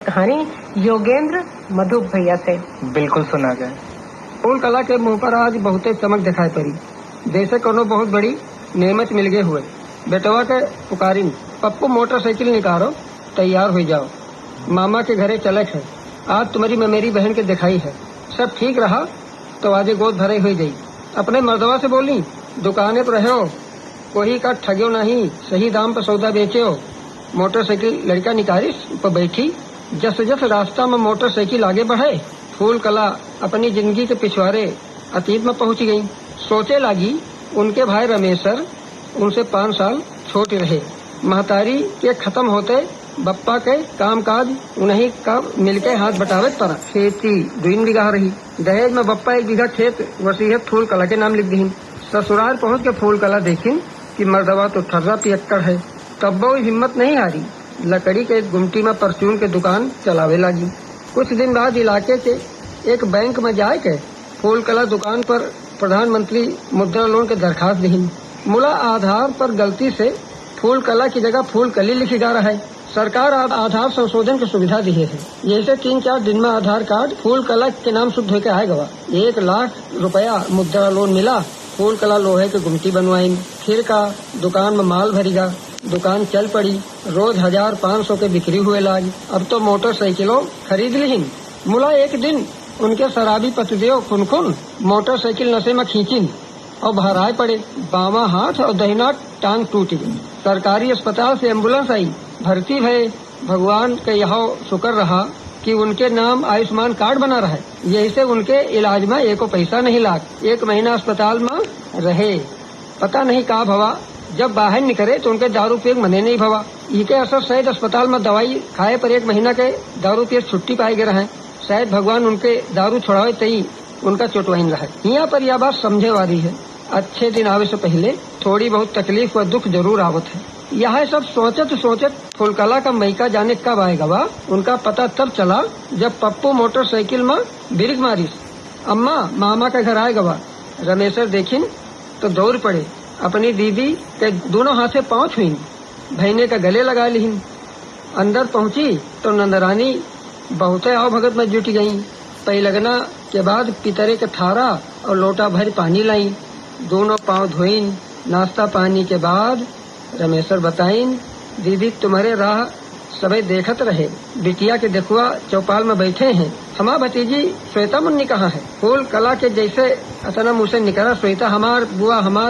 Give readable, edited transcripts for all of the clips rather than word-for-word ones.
कहानी योगेंद्र मधु भैया से। बिल्कुल सुना जाए। फूल कला के मुंह पर आज बहुते चमक दिखाई पड़ी। जैसे कोनो बहुत बड़ी नेमत मिल गए हुए। बेटवा के पुकारिन, पप्पू मोटरसाइकिल निकालो, तैयार हो जाओ, मामा के घरे चलक है। आज तुम्हारी में मेरी बहन के दिखाई है। सब ठीक रहा तो आजे गोद भरे हुई गई। अपने मर्दवा से बोली, दुकाने पर रहो, कोई का ठग्यो नहीं, सही दाम पर सौदा बेचो। मोटरसाइकिल लड़का निकालिस पर बैठी। जस जस रास्ता में मोटरसाइकिल आगे बढ़े, फूल कला अपनी जिंदगी के पिछवाड़े अतीत में पहुंच गई। सोचे लगी उनके भाई रमेशर उनसे 5 साल छोटे रहे। महतारी के खत्म होते बप्पा के कामकाज उन्हीं का मिलके हाथ बटावे पड़ा। खेती 2 बीघा रही। दहेज में बप्पा 1 बीघा खेत वसीयत फूल कला के नाम लिख दी। ससुराल पहुंच के फूल कला देखी कि मर्दवा तो ठर्रा पियक्कड़ है। तब वो हिम्मत नहीं हारी, लकड़ी के गुमटी में परचून के दुकान चलावे लगी। कुछ दिन बाद इलाके के एक बैंक में जाए के फूल कला दुकान पर प्रधानमंत्री मुद्रा लोन के दरखास्त दी। मुला आधार पर गलती से फूल कला की जगह फूल कली लिखी जा रहा है। सरकार आधार संशोधन की सुविधा दी है। जैसे 3-4 दिन में आधार कार्ड फूल कला के नाम शुद्ध होकर आएगा। 1 लाख रुपया मुद्रा लोन मिला। फूल कला लोहे की गुमटी बनवाई। फिर का दुकान में माल भरीगा। दुकान चल पड़ी। रोज 1000-500 के बिक्री हुए लागी। अब तो मोटरसाइकिलों खरीद ली। मुला एक दिन उनके शराबी पतिदेव खुनखुन मोटरसाइकिल नशे में खींची और भराए पड़े। बामा हाथ और दहिना टांग टूट गई। सरकारी अस्पताल से एम्बुलेंस आई, भर्ती भये। भगवान के यहाँ शुक्र रहा कि उनके नाम आयुष्मान कार्ड बना रहा है। यही से उनके इलाज में एको पैसा नहीं लाग। 1 महीना अस्पताल में रहे। पता नहीं का भवा, जब बाहर निकले तो उनके दारू पिए मने नहीं भवा। इके असर शायद अस्पताल में दवाई खाए पर 1 महीना के दारू पिए छुट्टी पाए गए रहे। शायद भगवान उनके दारू छोड़ावे तई उनका चोटवाइन रहा। यहाँ पर यह बात समझे वाली है, अच्छे दिन आवे से पहले थोड़ी बहुत तकलीफ व दुख जरूर आवत है। यह सब सोचत सोचत फूल कला का मैका जाने कब आएगा वा। उनका पता तब चला जब पप्पू मोटरसाइकिल में ब्रेक मारिस। अम्मा मामा के घर आएगा वा। रमेशर देखिन तो दौड़ पड़े। अपनी दीदी के दोनों हाथे पाँव छुई, भैने का गले लगा ली। अंदर पहुंची तो नंदरानी बहुते आओ भगत में जुट गई। पैलगना के बाद पितरे के थारा और लोटा भर पानी लाई। दोनों पाँव धोइन। नाश्ता पानी के बाद रमेशर बताइन, दीदी तुम्हारे राह सबे देखत रहे। बिटिया के देखुआ चौपाल में बैठे हैं। हमार भतीजी श्वेता मुन्नी कहाँ है? फूल कला के जैसे अतना मुँह से निकला, श्वेता हमार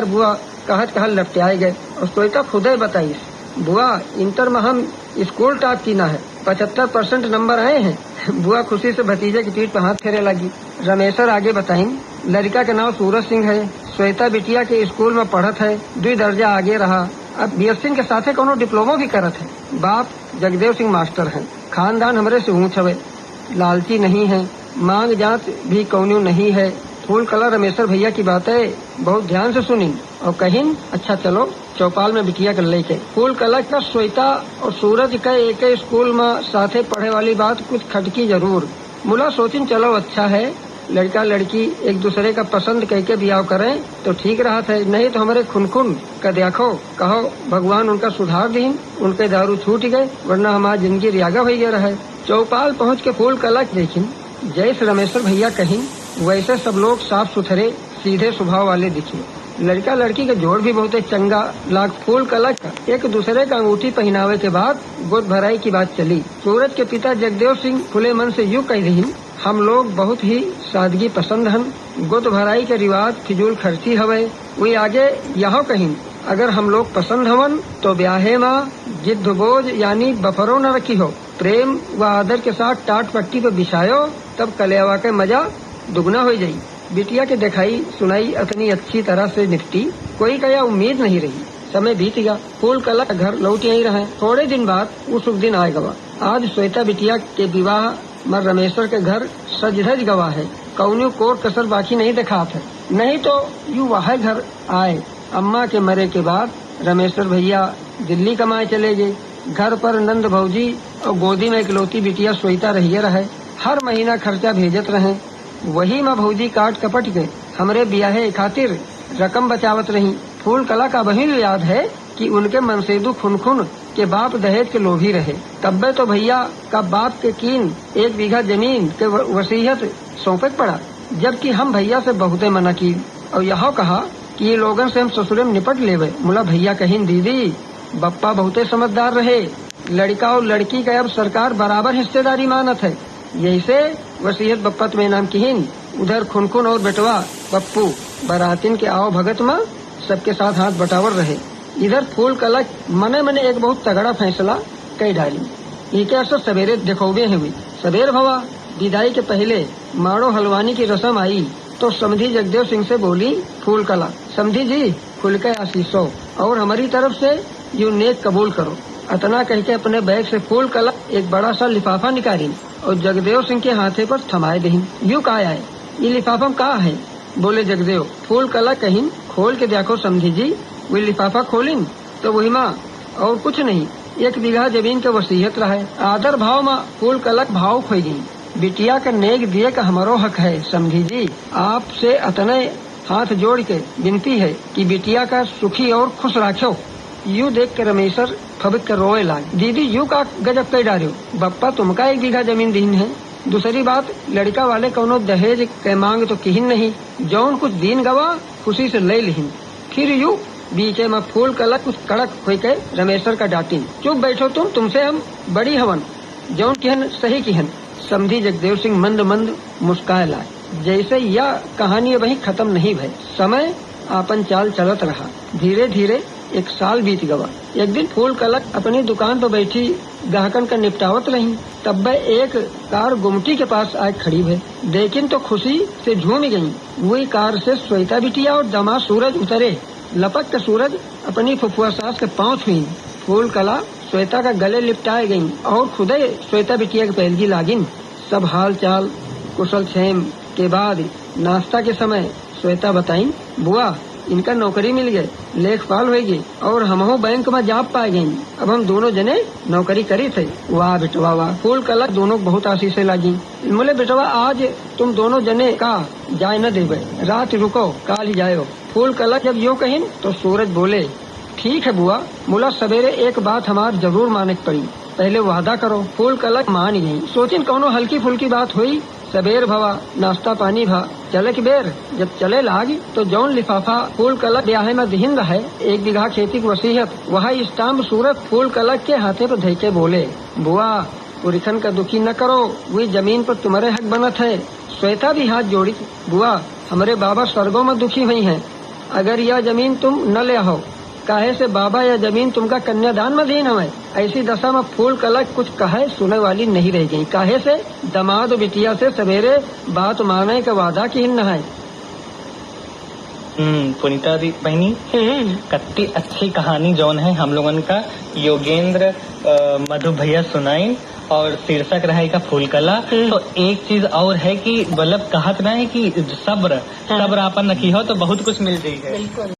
बुआ कहत लपटियाए गए। और श्वेता खुदे बताई, बुआ इंटर में हम स्कूल टॉप की ना है, 75% नंबर आए हैं। बुआ खुशी से भतीजे की पीठ पर हाथ फेरे लगी। रमेशर आगे बताइन, लड़का का नाम सूरज सिंह है। श्वेता बिटिया के स्कूल में पढ़त है, 2 दर्जा आगे रहा। अब BS सिंह के साथे कोनो डिप्लोमा भी करत है। बाप जगदेव सिंह मास्टर है। खानदान हमरे से ऊंच हवे, लालची नहीं है, मांग जात भी कौनो नहीं है। फूल कला रमेशर भैया की बातें बहुत ध्यान से सुनी और कहिन, अच्छा चलो चौपाल में बिटिया कर लेके। फूल कला का श्वेता और सूरज का एक स्कूल में साथे पढ़े वाली बात कुछ खटकी जरूर। मुला सोचिन चलो अच्छा है, लड़का लड़की एक दूसरे का पसंद कह के ब्याह करें तो ठीक रहा है। नहीं तो हमारे खुनखुन का देखो कहो भगवान उनका सुधार दीन, उनके दारू छूट गए, वरना हमारी जिंदगी रियागा हो गया रहे। चौपाल पहुँच के फूल कला देखी, जैसे रमेशर भैया कहीं वैसे सब लोग साफ सुथरे सीधे स्वभाव वाले दिखे। लड़का लड़की का जोड़ भी बहुत चंगा लाग। फूल कला का एक दूसरे का अंगूठी पहनावे के बाद गोद भराई की बात चली। सूरज के पिता जगदेव सिंह खुले मन से यूँ कह रही, हम लोग बहुत ही सादगी पसंद हन। गोद भराई के रिवाज फिजूल खर्ची हवे। वही आगे यहाँ कहीं, अगर हम लोग पसंद हवन तो ब्याहे में जिद बोझ यानी बफरो न रखी हो। प्रेम व आदर के साथ टाट पट्टी पे बिछायो, तब कलेवा के मजा दुगना हो जाई। बिटिया के दिखाई सुनाई इतनी अच्छी तरह से निपटी, कोई का उम्मीद नहीं रही। समय बीत गया। फूल कला घर लौट यही रहे। थोड़े दिन बाद वो शुभ दिन आए गवा। आज श्वेता बिटिया के विवाह में रमेशर के घर सज धज गवा है। कौनो कोट कसर बाकी नहीं दिखा था। नहीं तो यू वह घर आए। अम्मा के मरे के बाद रमेशर भैया दिल्ली कमाए चले गए। घर पर नंद भौजी और गोदी में इकलौती बिटिया श्वेता रहिए रहे। हर महीना खर्चा भेजत रहे। वही माँ भौजी काट कपट के हमरे ब्याहे खातिर रकम बचावत रही। फूल कला का वही याद है कि उनके मनसेदू खुनखुन कि बाप दहेज के लोभी रहे। तब्बे तो भैया का बाप के कीन 1 बीघा जमीन के वसीयत सौंपे पड़ा, जबकि हम भैया से बहुते मना की और यह कहा कि ये लोगन से हम ससुरे में निपट लेवे। मुला भैया कहीं दीदी बप्पा बहुते समझदार रहे, लड़का और लड़की का अब सरकार बराबर हिस्सेदारी मानत है, यही से वसीयत बप्पत में नाम किहिन। उधर खुनखुन और बेटवा पप्पू बरातिन के आओ भगत में सबके साथ हाथ बटावर रहे। इधर फूल कलक मने मने एक बहुत तगड़ा फैसला कई डाली। इके असर सवेरे देखोगे हुई। सवेर भवा विदाई के पहले माड़ो हलवानी की रस्म आई तो समधी जगदेव सिंह से बोली फूल कला, समधी जी खुल के आशीषो और हमारी तरफ से यूं नेक कबूल करो। अतना कह के अपने बैग से फूल कला एक बड़ा सा लिफाफा निकाली और जगदेव सिंह के हाथे पर थमाए दही। यूं कहा है, ये लिफाफा का है? बोले जगदेव। फूल कला कहीं खोल के देखो समधी जी। वो लिफाफा खोलिन तो वही माँ और कुछ नहीं, 1 बीघा जमीन के वसीयत रहा है। आदर भाव माँ फूल कलक भाव खोई गई। बिटिया का नेक दिए का हमारो हक है समधी जी। आपसे अतने हाथ जोड़ के विनती है कि बिटिया का सुखी और खुश राखो। यूं देख के रमेशर फबिक कर रोए लाग। दीदी यूं का गजब कई डार्यो, बप्पा तुमका 1 बीघा जमीन दीन है। दूसरी बात लड़का वाले कौनो दहेज के मांग तो किहिन नहीं, जौन कुछ दीन गवा खुशी से ले लिहिन। फिर यूं बीचे में फूल कलक कुछ कड़क हो के रमेशर का डांटिन, चुप बैठो तुमसे हम बड़ी हवन, जौन किहन सही किहन। समधी जगदेव सिंह मंद मंद मुस्काए लाए, जैसे यह कहानी वही खत्म नहीं भई। समय आपन चाल चलत रहा। धीरे धीरे 1 साल बीत गवा। एक दिन फूल कलक अपनी दुकान पर बैठी ग्राहकन का निपटावत रही, तब एक कार गुमटी के पास आए खड़ी है। लेकिन तो खुशी से झूम गई। वही कार से श्वेता बिटिया और दामाद सूरज उतरे। लपक के सूरज अपनी फुफुआ सास के पांव छुई। फूल कला श्वेता का गले लिपटाए गई और खुदे श्वेता बिटिया के पहलगी लागिन। सब हाल चाल कुशल क्षेम के बाद नाश्ता के समय श्वेता बताई, बुआ इनका नौकरी मिल गए, लेखपाल होगी और हमहू बैंक में जॉब पाए गई। अब हम दोनों जने नौकरी करी थे। वाह बेटवा वाह। फूल कलक दोनों बहुत आशीषें लागी। बोले बेटवा आज तुम दोनों जने का जाए न देवे, रात रुको काल ही जायो। फूल कलक जब यूँ कहिन तो सूरज बोले, ठीक है बुआ, मुला सवेरे एक बात हमार जरूर माने पड़ी, पहले वादा करो। फूल कलक मान गई। सोचिन कौनो हल्की फुल्की बात हुई। सबेर भवा नाश्ता पानी भा चले की बेर जब चले लागी तो जौन लिफाफा फूल कलक ब्याहे में दिहिन रहे 1 बीघा खेती की वसीयत, वही स्टाम्प सूरत फूल कलक के हाथे पर धैके बोले, बुआ पुरखन का दुखी न करो, वही जमीन पर तुम्हारे हक बनत है। श्वेता भी हाथ जोड़ी, बुआ हमारे बाबा स्वर्गों में दुखी हुई हैं, अगर यह जमीन तुम न ले आओ, काहे से बाबा यह जमीन तुमका कन्यादान में दीन हमें। ऐसी दशा में फूल कलक कुछ कहे सुने वाली नहीं रह गई। काहे से दामाद बिटिया से सवेरे बात माने का वादा की न है। पुनीता बहनी कत्ती अच्छी कहानी जौन है हम लोगन का योगेंद्र मधु भैया सुनाई और शीर्षक रहे का फूल कला। तो एक चीज और है कि मतलब कहत ना है कि सब्र आपन रखी हो तो बहुत कुछ मिल जाएगा।